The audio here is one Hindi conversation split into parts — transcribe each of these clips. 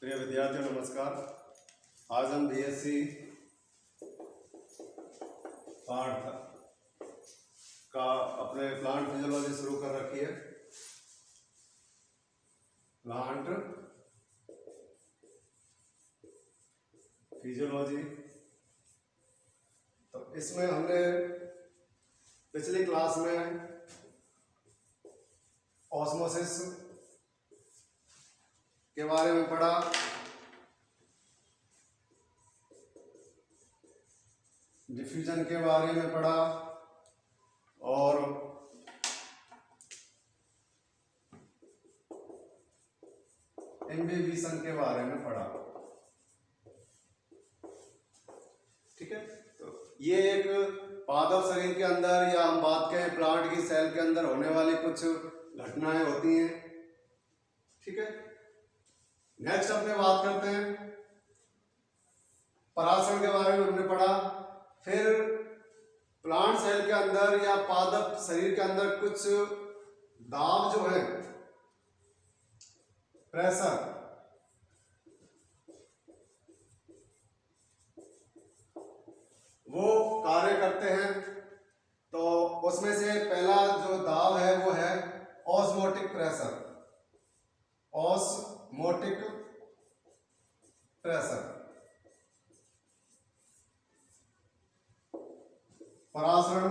प्रिय विद्यार्थियों नमस्कार। आज हम बीएससी पार्ट का अपने प्लांट फिजियोलॉजी शुरू कर रखी है। प्लांट फिजियोलॉजी, तो इसमें हमने पिछली क्लास में ऑस्मोसिस के बारे में पढ़ा, डिफ्यूजन के बारे में पढ़ा और इम्बिबिशन के बारे में पढ़ा। ठीक है, तो ये एक पादप शरीर के अंदर या हम बात करें प्लांट की सेल के अंदर होने वाली कुछ घटनाएं होती हैं। ठीक है, नेक्स्ट अपने बात करते हैं परासरण के बारे में। हमने पढ़ा, फिर प्लांट सेल के अंदर या पादप शरीर के अंदर कुछ दाब जो है, प्रेशर, वो कार्य करते हैं। तो उसमें से पहला जो दाब है वो है ऑस्मोटिक प्रेशर। ऑस्मोटिक प्रेशर, परासरण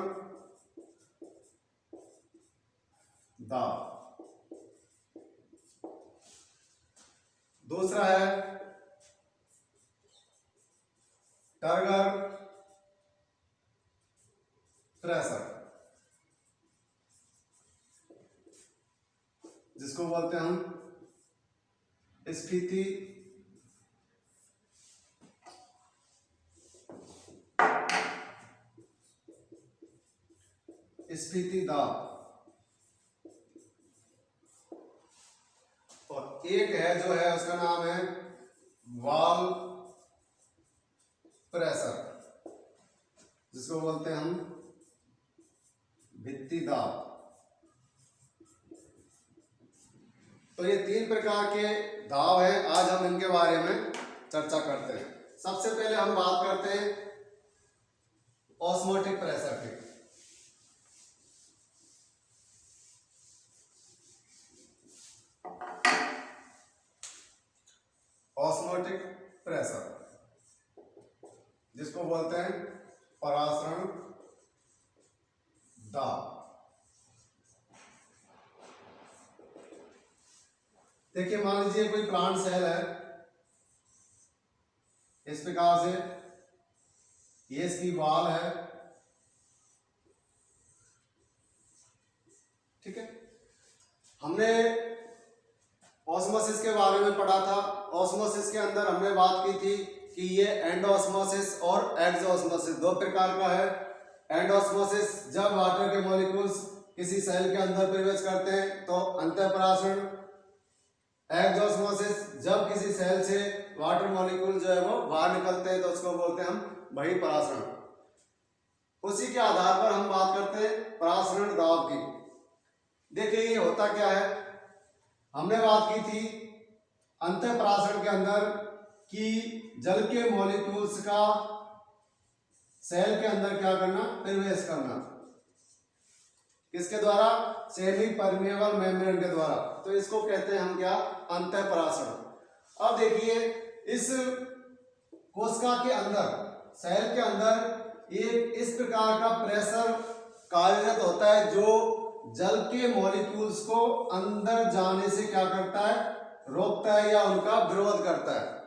दाब। दूसरा है टर्गर प्रेशर, जिसको बोलते हैं हम स्फीति स्फीति दाब। और एक है जो है उसका नाम है वाल प्रेशर, जिसको बोलते हैं हम भित्ति दाब। तो ये तीन प्रकार के दाब हैं, आज हम इनके बारे में चर्चा करते हैं। सबसे पहले हम बात करते हैं ऑस्मोटिक प्रेशर की। ऑस्मोटिक प्रेशर, जिसको बोलते हैं परासरण दाब। देखिए, मान लीजिए कोई प्लांट सेल है, इस प्रकार से ये इसकी वाल है। ठीक है, हमने ऑस्मोसिस के बारे में पढ़ा था। ऑस्मोसिस के अंदर हमने बात की थी कि ये एंडोऑस्मोसिस और एक्सोऑस्मोसिस दो प्रकार का है। एंडोऑस्मोसिस जब वाटर के मॉलिक्यूल्स किसी सेल के अंदर प्रवेश करते हैं तो अंतःपरासरण। एक्सोऑस्मोसिस जब किसी सेल से वाटर मॉलिक्यूल जो है वो बाहर निकलते हैं तो उसको बोलते हैं हम बहिर्परासरण। उसी के आधार पर हम बात करते हैं परासरण दाब की। देखिए, ये होता क्या है, हमने बात की थी अंतःपरासरण के अंदर कि जल के मॉलिक्यूल्स का सेल के अंदर क्या करना, प्रवेश करना। किसके द्वारा? सेमी परमेबल मेम्ब्रेन के द्वारा। तो इसको कहते हैं हम क्या, अंतःपरासरण। अब देखिए, इस कोशिका के अंदर, सेल के अंदर एक इस प्रकार का प्रेशर कार्यरत होता है जो जल के मॉलिक्यूल्स को अंदर जाने से क्या करता है, रोकता है या उनका विरोध करता है।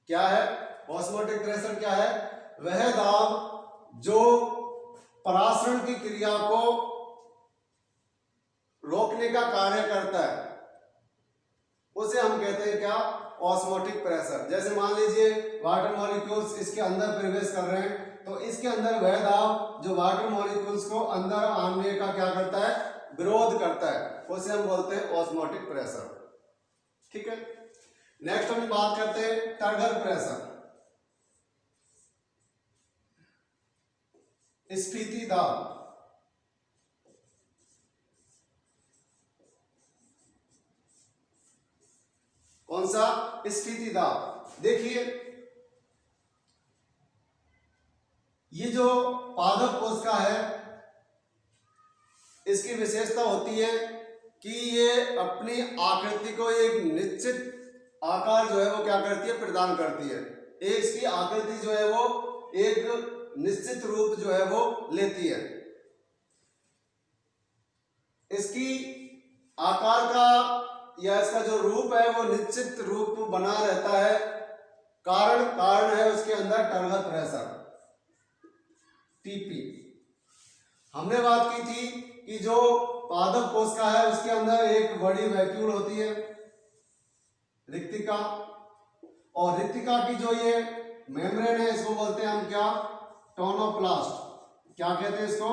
क्या है ऑस्मोटिक प्रेशर? क्या है? वह दाब जो परासरण की क्रिया को रोकने का कार्य करता है, उसे हम कहते हैं क्या, ऑस्मोटिक प्रेशर। जैसे मान लीजिए वाटर मॉलिक्यूल्स इसके अंदर प्रवेश कर रहे हैं, तो इसके अंदर वह दाब जो वाटर मॉलिक्यूल्स को अंदर आने का क्या करता है, विरोध करता है, उसे हम बोलते हैं ऑस्मोटिक प्रेशर। ठीक है, नेक्स्ट हम बात करते हैं टर्गर प्रेशर, स्फीति दाब। कौन सा? स्फीति दाब। देखिए ये जो पादप कोशिका है इसकी विशेषता होती है कि ये अपनी आकृति को एक निश्चित आकार जो है वो क्या करती है? प्रदान करती है। एक इसकी आकृति जो है वो एक निश्चित रूप जो है वो लेती है। इसकी आकार का या इसका जो रूप है वो निश्चित रूप बना रहता है। कारण है उसके अंदर टर्गर प्रेशर टीपी। हमने बात की थी कि जो पादप कोशिका है उसके अंदर एक बड़ी वैक्यूल होती है रिक्तिका, और रिक्तिका की जो ये मेम्ब्रेन है इसको बोलते हैं हम क्या? टोनोप्लास्ट। क्या कहते हैं इसको?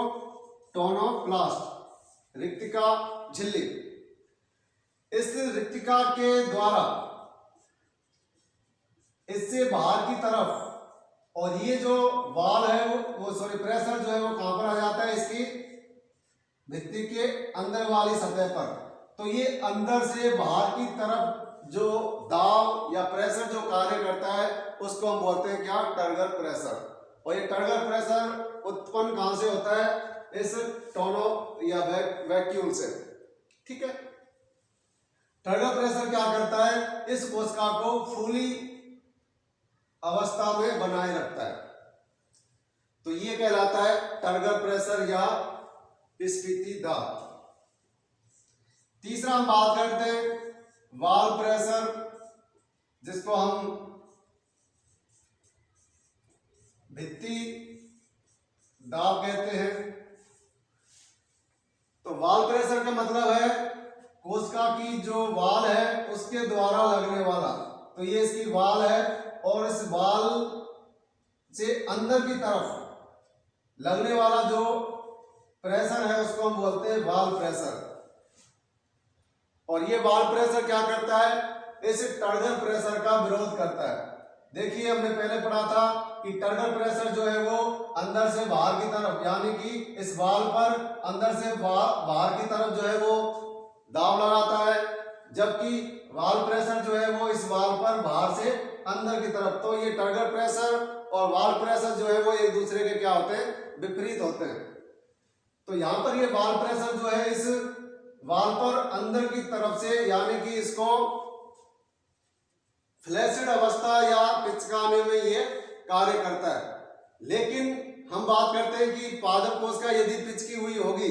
टोनोप्लास्ट, रिक्तिका झिल्ली। इस रिक्तिका के द्वारा इससे बाहर की तरफ, और ये जो वाल है वो प्रेशर जो है वो कहां पर आ जाता है? इसकी भित्ति के अंदर वाली सतह पर। तो ये अंदर से बाहर की तरफ जो दाब या प्रेशर जो कार्य करता है उसको हम बोलते हैं क्या? Turgor pressure. और ये टर्गर प्रेशर उत्पन्न कहां से होता है? इस टोनो या वैक्यूल से। ठीक है। टर्गर प्रेशर क्या करता है? इस कोशिका को फूली अवस्था में बनाए रखता है। तो ये कहलाता है टर्गर प्रेशर या स्फीति दाब। तीसरा हम बात करते हैं वाल प्रेशर, जिसको हम भित्ति दाब कहते हैं। तो वाल प्रेशर का मतलब है कोशिका की जो वाल है उसके द्वारा लगने वाला। तो ये इसकी वाल है और इस वाल से अंदर की तरफ लगने वाला जो प्रेशर है उसको हम बोलते हैं वाल प्रेशर। और ये वाल प्रेशर क्या करता है? इस टर्गर प्रेशर का विरोध करता है। देखिए हमने पहले पढ़ा था कि टर्गर प्रेशर जो है वो अंदर से बाहर की तरफ, यानी कि इस वाल पर अंदर से बाहर की तरफ जो है वो दाब लगाता है, जबकि वाल प्रेशर जो है वो इस वाल पर बाहर से अंदर की तरफ। तो ये टर्गर प्रेशर और वाल प्रेशर जो है वो एक दूसरे के क्या होते हैं? विपरीत होते हैं। तो यहां पर ये वाल प्रेशर जो है इस वाल पर अंदर की तरफ से, यानी कि इसको फ्लैसिड अवस्था या पिचकाने में ये कार्य करता है। लेकिन हम बात करते हैं कि पादप कोशिका यदि पिचकी हुई होगी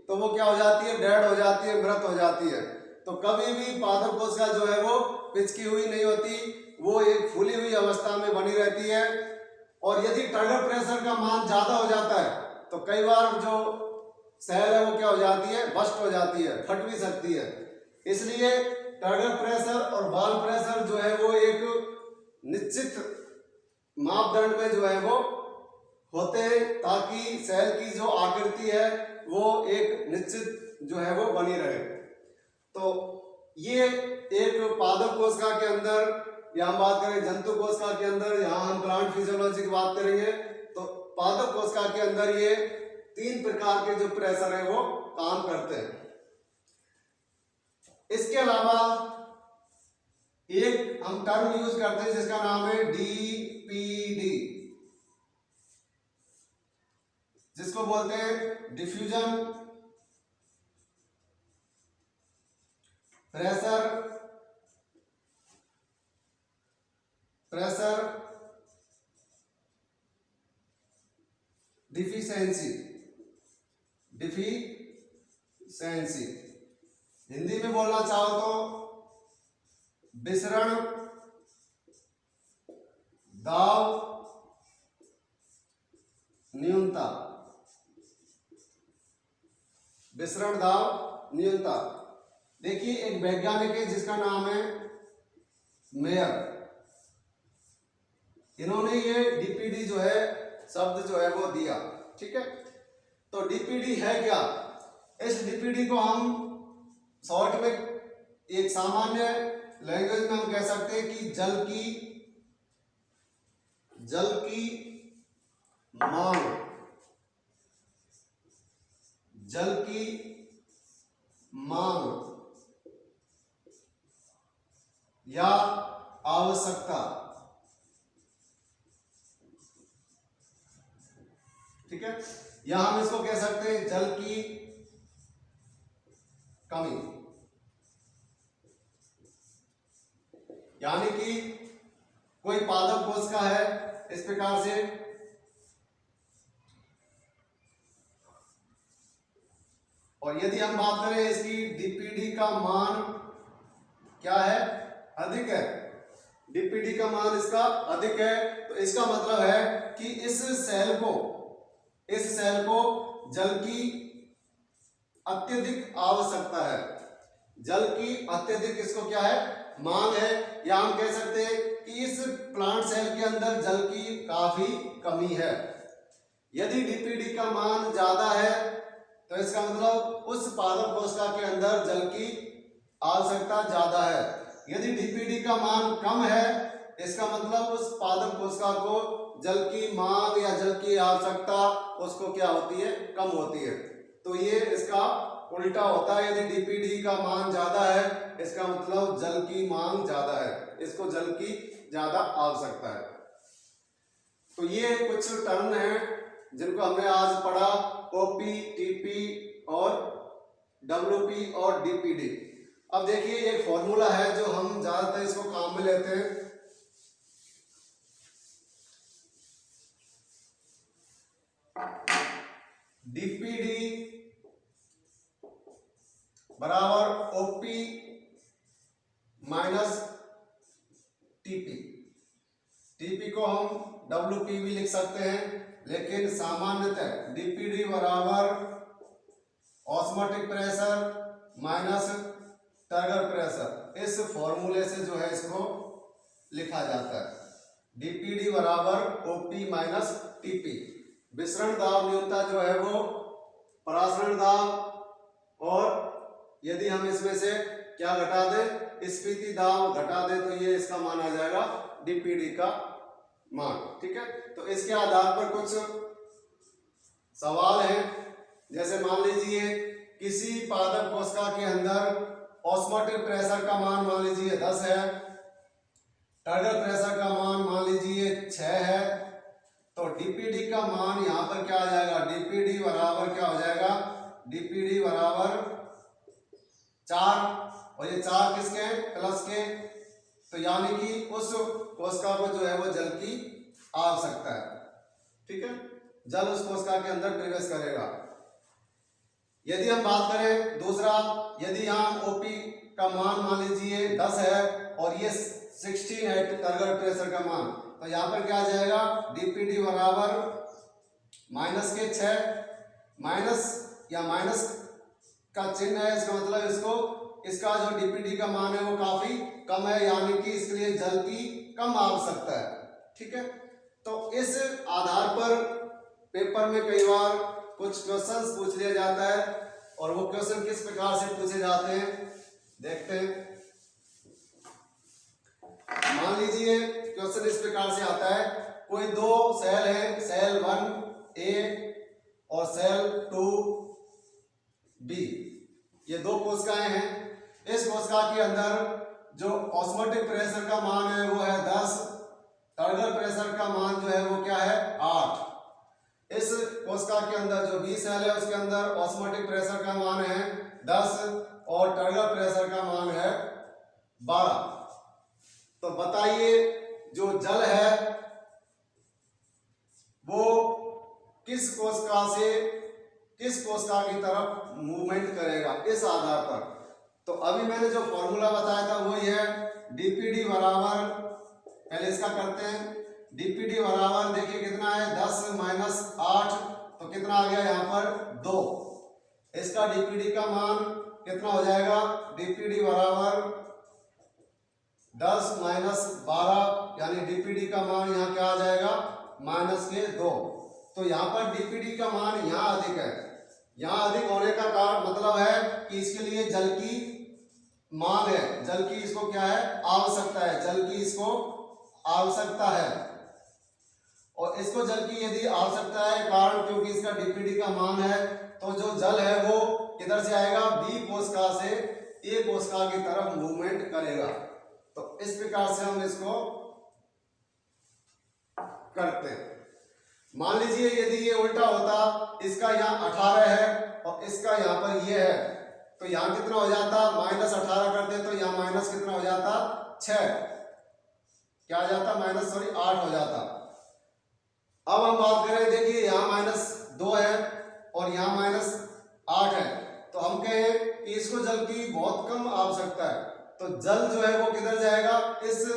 तो वो क्या हो जाती है? डेड हो जाती है, मृत हो जाती है। तो कभी भी पादप कोशिका जो है वो पिचकी हुई नहीं होती, वो एक फूली हुई अवस्था में बनी रहती है। और यदि टर्गर प्रेशर का मान ज्यादा हो जाता है तो कई बार जो सेल है वो क्या हो जाती है? बस्ट हो जाती है, फट भी सकती है। इसलिए टर्गर प्रेशर और वाल प्रेशर जो है वो एक निश्चित मापदंड में जो है वो होते हैं, ताकि सेल की जो आकृति है वो एक निश्चित जो है वो बनी रहे। तो ये एक पादप कोशिका के अंदर, या हम बात करें जंतु कोशिका के अंदर, यहाँ हम प्लांट फिजियोलॉजी की बात करेंगे, तो पादप कोशिका के अंदर ये 3 प्रकार के जो प्रेशर है वो काम करते हैं। इसके अलावा एक हम टर्म यूज करते हैं जिसका नाम है डीपीडी, जिसको बोलते हैं डिफ्यूजन प्रेशर डिफिशिएंसी। हिंदी में बोलना चाहो तो विसरण दाब न्यूनता। विसरण दाब न्यूनता। देखिए एक वैज्ञानिक है जिसका नाम है मेयर, इन्होंने ये डीपीडी जो है शब्द जो है वो दिया। ठीक है। तो डीपीडी है क्या? इस डीपीडी को हम शॉर्ट में एक सामान्य लैंग्वेज में हम कह सकते हैं कि जल की मांग, जल की मांग या आवश्यकता, ठीक है, या हम इसको कह सकते हैं जल की कमी, यानी कि कोई पादप कोशिका है इस प्रकार से, और यदि हम बात करें इसकी डीपीडी का मान क्या है, अधिक है, डीपीडी का मान इसका अधिक है, तो इसका मतलब है कि इस सेल को जल की अत्यधिक आवश्यकता है, जल की अत्यधिक इसको क्या है, मांग है, या हम कह सकते हैं कि इस प्लांट सेल के अंदर जल की काफी कमी है। यदि डीपीडी का मान ज्यादा है तो इसका मतलब उस पादप कोशिका के अंदर जल की आवश्यकता ज्यादा है। यदि डीपीडी का मान कम है इसका मतलब उस पादप कोशिका को जल की मांग या जल की आवश्यकता उसको क्या होती है, कम होती है। तो ये इसका उल्टा होता है, यदि डीपीडी का मान ज्यादा है इसका मतलब जल की मांग ज्यादा है, इसको जल की ज्यादा आवश्यकता है। तो ये कुछ टर्म हैं जिनको हमने आज पढ़ा, ओपी, टीपी और डब्ल्यूपी और डीपीडी। अब देखिए एक फॉर्मूला है जो हम ज्यादातर इसको काम में लेते हैं, डीपीडी बराबर ओपी माइनस टीपी। टीपी को हम डब्ल्यूपी भी लिख सकते हैं, लेकिन सामान्यतः डीपीडी बराबर osmotic pressure minus turgor pressure, इस फॉर्मूले से जो है इसको लिखा जाता है। डीपीडी बराबर ओपी माइनस टीपी। विसरण दाब न्यूनता जो है वो परासरण दाब, और यदि हम इसमें से क्या घटा दें, स्फीति दाब घटा दें, तो ये इसका मान आ जाएगा डीपीडी का मान, ठीक है। तो इसके आधार पर कुछ सवाल हैं, जैसे मान लीजिए किसी पादप कोशिका के अंदर ऑस्मोटिक प्रेशर का मान मान लीजिए 10 है, टर्गर प्रेशर का मान मान लीजिए 6 है, तो डीपीडी का मान यहां पर क्या आ जाएगा, डीपीडी बराबर क्या हो जाएगा, डीपीडी बराबर 4, और ये 4 किसके हैं, प्लस के, तो यानी कि उस कोशिका को जो है वो जल की आवश्यकता है, ठीक है, जल उस कोशिका के अंदर प्रवेश करेगा। यदि हम बात करें दूसरा, यदि यहाँ ओपी का मान लीजिए 10 है और ये 16 है टर्गर प्रेशर का मान, तो यहाँ पर क्या आ जाएगा, डीपीडी बराबर माइनस के 6, माइनस या माइनस का चिन्ह है, इसका मतलब इसका जो डीपीडी का मान है वो काफी कम है, यानी कि इसके लिए जल की कम आवश्यकता है, ठीक है। तो इस आधार पर पेपर में कई बार कुछ क्वेश्चंस पूछ लिया जाता है, और वो क्वेश्चन किस प्रकार से पूछे जाते हैं देखते हैं। मान लीजिए क्वेश्चन इस प्रकार से आता है, कोई दो सेल है, सेल 1A और सेल 2B, ये दो कोशिकाएं हैं। इस कोशिका के अंदर जो ऑस्मोटिक प्रेशर का मान है वो है 10, टर्गर प्रेशर का मान जो है वो क्या है 8। इस कोशिका के अंदर जो बी सेल है उसके अंदर ऑस्मोटिक प्रेशर का मान है 10 और टर्गर प्रेशर का मान है 12। तो बताइए जो जल है वो किस कोशिका से किस कोशिका की तरफ मूवमेंट करेगा, इस आधार पर। तो अभी मैंने जो फॉर्मूला बताया था वो ये है, डीपीडी बराबर, पहले इसका करते हैं, डीपीडी बराबर देखिए कितना है 10 माइनस 8, तो कितना आ गया यहाँ पर 2। इसका डीपीडी का मान कितना हो जाएगा, डीपीडी बराबर 10 माइनस 12, यानी डीपीडी का मान यहाँ क्या आ जाएगा माइनस के 2। तो यहाँ पर डीपीडी का मान यहाँ अधिक है, यहाँ अधिक होने का कारण मतलब है कि इसके लिए जल की मांग है, जल की इसको क्या है आवश्यकता है, जल की इसको आवश्यकता है। और इसको जल की यदि आवश्यकता है कारण क्योंकि इसका डीपीडी का मान है, तो जो जल है वो किधर से आएगा, बी कोशिका से ए कोशिका की तरफ मूवमेंट करेगा। तो इस प्रकार से हम इसको करते हैं। मान लीजिए यदि ये उल्टा होता, इसका यहाँ 18 है और इसका यहाँ पर ये है, तो यहाँ कितना हो जाता, -18 करते तो यहाँ माइनस कितना हो जाता, 6, क्या हो जाता, -8 हो जाता। अब हम बात करें, देखिए यहाँ -2 है और यहाँ -8 है, तो हम कहें कि इसको जल की बहुत कम आवश्यकता है, तो जल जो है वो किधर जाएगा, इस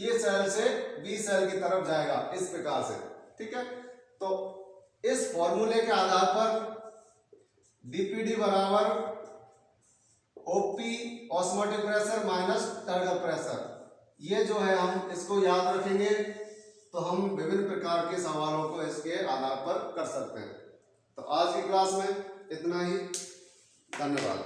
ए सेल से बी सेल की तरफ जाएगा, इस प्रकार से। ठीक है, तो इस फॉर्मूले के आधार पर डीपीडी बराबर OP osmotic pressure minus turgor pressure, ये जो है हम इसको याद रखेंगे तो हम विभिन्न प्रकार के सवालों को इसके आधार पर कर सकते हैं। तो आज की क्लास में इतना ही, धन्यवाद।